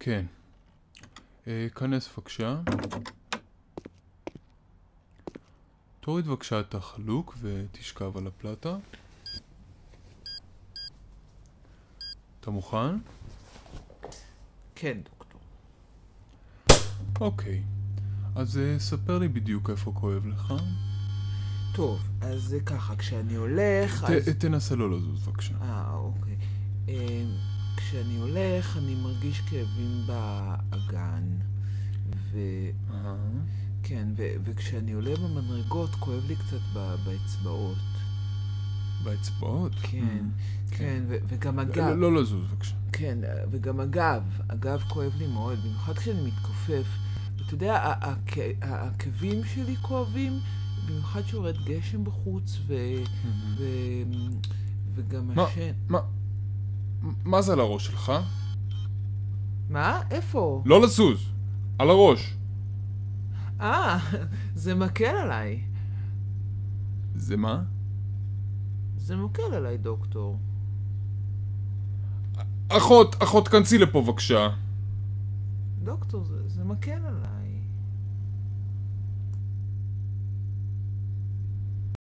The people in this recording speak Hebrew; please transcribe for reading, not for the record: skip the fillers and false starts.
כן. כנס בבקשה. תוריד בבקשה את החלוק ותשכב על הפלטה. אתה מוכן? כן, דוקטור. אוקיי. אז ספר לי בדיוק איפה כואב לך. טוב, אז זה ככה, כשאני הולך... אז... תנסה לא לזוז בבקשה. אוקיי. כשאני הולך אני מרגיש כאבים באגן. כן, וכשאני עולה במדרגות כואב לי קצת באצבעות. באצבעות? כן, כן, וגם הגב. לא לזוז בבקשה. כן, וגם הגב כואב לי מאוד, במיוחד כשאני מתכופף. ואתה יודע, העקבים שלי כואבים, במיוחד שיורד גשם בחוץ, וגם השן... מה זה על הראש שלך? מה? איפה? לא לזוז! על הראש! זה מקל עליי. זה מה? זה מקל עליי, דוקטור. אחות, כנסי לפה בבקשה. דוקטור, זה מקל עליי.